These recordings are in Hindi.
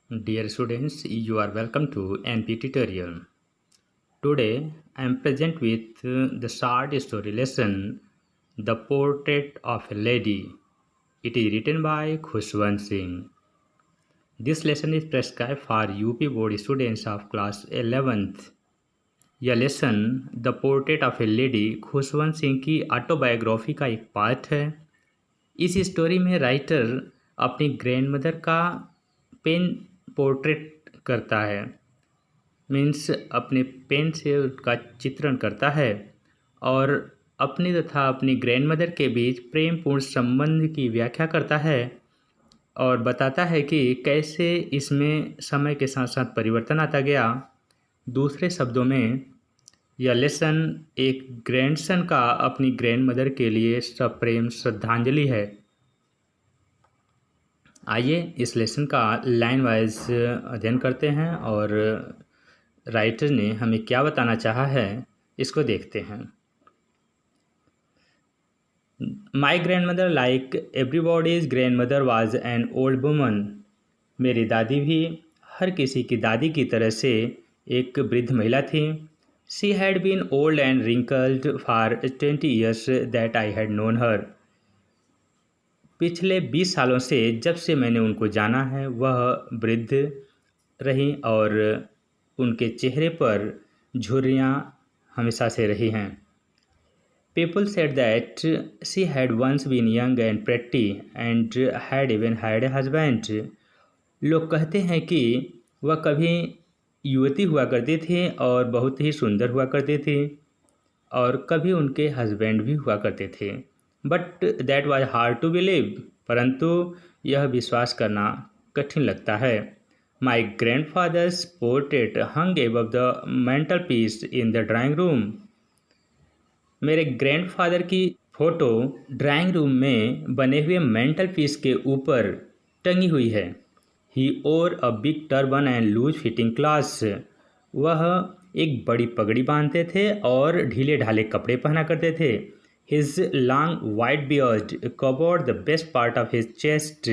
Dear students, you are welcome to NP tutorial. Today, I am present with the short story lesson, The Portrait of a Lady. It is written by Khushwant Singh. This lesson is prescribed for UP board students of class 11th. यह lesson the portrait of A lady Khushwant Singh की ऑटोबायोग्राफी का एक पार्ट है। इस स्टोरी में राइटर अपनी ग्रैंडमदर का पेन पोर्ट्रेट करता है, मीन्स अपने पेन से उसका चित्रण करता है और अपनी तथा अपनी ग्रैंडमदर के बीच प्रेमपूर्ण संबंध की व्याख्या करता है और बताता है कि कैसे इसमें समय के साथ साथ परिवर्तन आता गया। दूसरे शब्दों में यह लेसन एक ग्रैंडसन का अपनी ग्रैंडमदर के लिए सप्रेम श्रद्धांजलि है। आइए इस लेसन का लाइन वाइज अध्ययन करते हैं और राइटर ने हमें क्या बताना चाहा है इसको देखते हैं। My grand mother like everybody's grand mother was an old woman. मेरी दादी भी हर किसी की दादी की तरह से एक वृद्ध महिला थी। She had been old and wrinkled for 20 years that I had known her. पिछले 20 सालों से जब से मैंने उनको जाना है वह वृद्ध रही और उनके चेहरे पर झुर्रियाँ हमेशा से रही हैं। People said that she had once been young and pretty and had even had a husband. लोग कहते हैं कि वह कभी युवती हुआ करती थी और बहुत ही सुंदर हुआ करती थी और कभी उनके हस्बैंड भी हुआ करते थे। But that was hard to believe, परंतु यह विश्वास करना कठिन लगता है। My grandfather's portrait hung above the mantelpiece in the drawing room. मेरे ग्रैंडफादर की फ़ोटो ड्राइंग रूम में बने हुए मेंटल पीस के ऊपर टंगी हुई है। He wore a big turban and loose fitting clothes. वह एक बड़ी पगड़ी बांधते थे और ढीले ढाले कपड़े पहना करते थे। His long white beard covered the best part of his chest.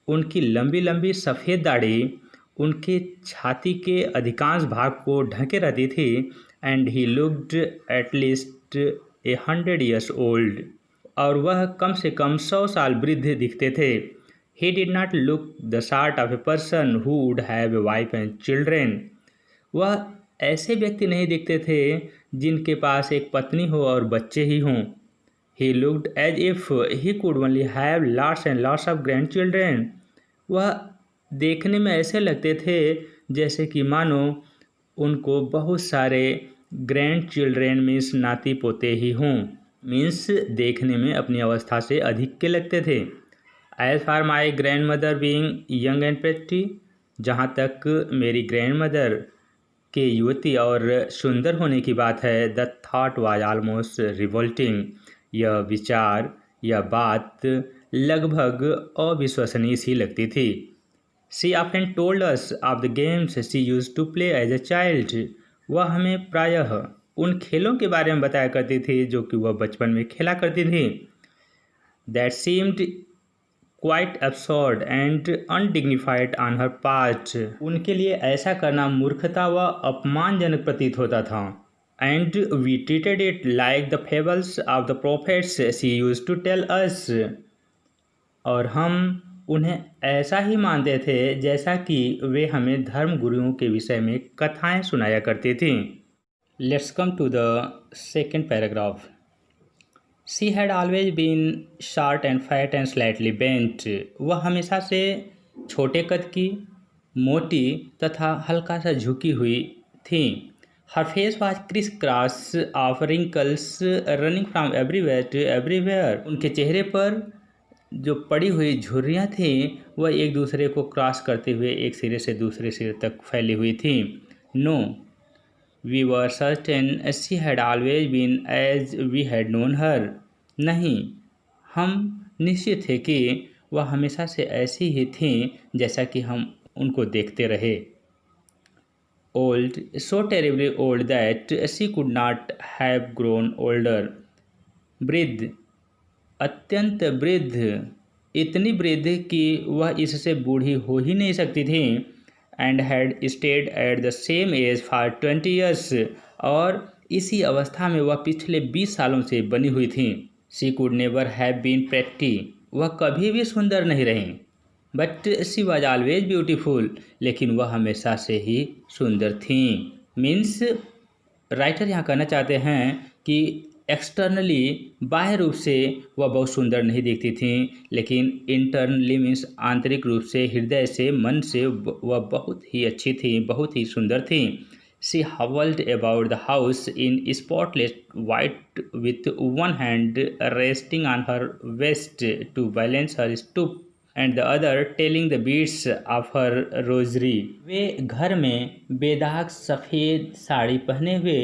उनकी लंबी लंबी सफ़ेद दाढ़ी उनके छाती के अधिकांश भाग को ढके रहती थी। And he looked at least 100 years old. और वह कम से कम 100 साल वृद्ध दिखते थे। He did not look the sort of a person who would have a wife and children. वह ऐसे व्यक्ति नहीं दिखते थे जिनके पास एक पत्नी हो और बच्चे ही हों। He looked as if he could only have lots and lots of grandchildren. वह देखने में ऐसे लगते थे जैसे कि मानो उनको बहुत सारे ग्रैंड चिल्ड्रेन मीन्स नाती पोते ही हों, मीन्स देखने में अपनी अवस्था से अधिक के लगते थे। As far my grandmother being young and pretty, जहाँ तक मेरी ग्रैंड मदर के युवती और सुंदर होने की बात है, the thought was almost revolting. यह विचार, यह बात लगभग अविश्वसनीय सी लगती थी। She often told us of the games she used to play as a child. वह हमें प्रायः उन खेलों के बारे में बताया करती थी जो कि वह बचपन में खेला करती थी। That seemed quite absurd and undignified on her part. उनके लिए ऐसा करना मूर्खता व अपमानजनक प्रतीत होता था। And we treated it like the fables of the prophets she used to tell us. और हम उन्हें ऐसा ही मानते थे जैसा कि वे हमें धर्म गुरुओं के विषय में कथाएं सुनाया करती थीं। Let's come to the second paragraph. She had always been short and fat and slightly bent. वह हमेशा से छोटे कद की, मोटी तथा हल्का सा झुकी हुई थी। Her face was criss cross of wrinkles running from everywhere to everywhere. उनके चेहरे पर जो पड़ी हुई झुर्रियाँ थीं वह एक दूसरे को क्रॉस करते हुए एक सिरे से दूसरे सिरे तक फैली हुई थी। No we were certain she had always been as we had known her. नहीं, हम निश्चित थे कि वह हमेशा से ऐसी ही थीं जैसा कि हम उनको देखते रहे। Old, so terribly old that she could not have grown older. वृद्ध, अत्यंत वृद्ध, इतनी वृद्ध कि वह इससे बूढ़ी हो ही नहीं सकती थी, and had stayed at the same age for 20 years, और इसी अवस्था में वह पिछले 20 सालों से बनी हुई थी। She could never have been pretty, वह कभी भी सुंदर नहीं रहीं, but she was always beautiful, लेकिन वह हमेशा से ही सुंदर थीं। मीन्स राइटर यहाँ कहना चाहते हैं कि एक्सटर्नली बाह्य रूप से वह बहुत सुंदर नहीं दिखती थीं, लेकिन इंटरनली मीन्स आंतरिक रूप से, हृदय से, मन से वह बहुत ही अच्छी थी, बहुत ही सुंदर थी। She hobbled about the house in spotless white with one hand resting on her waist to balance her stoop and the other telling the beads of her rosary. वे घर में बेदाग सफ़ेद साड़ी पहने हुए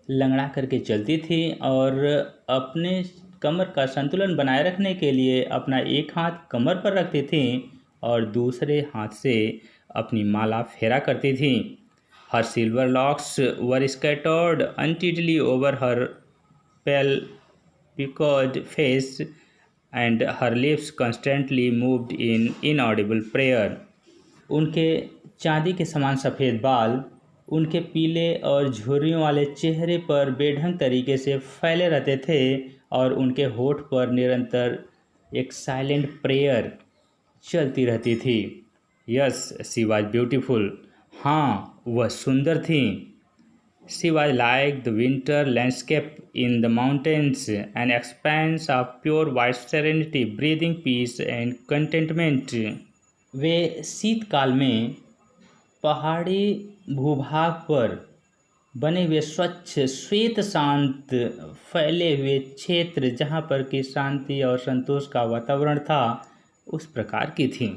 लंगड़ा करके चलती थी और अपने कमर का संतुलन बनाए रखने के लिए अपना एक हाथ कमर पर रखती थी और दूसरे हाथ से अपनी माला फेरा करती थी। Her silver locks were scattered untidily over her pale puckered face and her lips constantly moved in inaudible prayer. उनके चांदी के समान सफ़ेद बाल उनके पीले और झुर्रियों वाले चेहरे पर बेढंग तरीके से फैले रहते थे और उनके होठ पर निरंतर एक साइलेंट प्रेयर चलती रहती थी। यस, शी वॉज ब्यूटीफुल, हाँ वह सुंदर थी। She was like the winter landscape in the mountains, an expanse of pure white serenity breathing peace and contentment. वे शीतकाल में पहाड़ी भूभाग पर बने हुए स्वच्छ श्वेत शांत फैले हुए क्षेत्र जहाँ पर कि शांति और संतोष का वातावरण था, उस प्रकार की थी।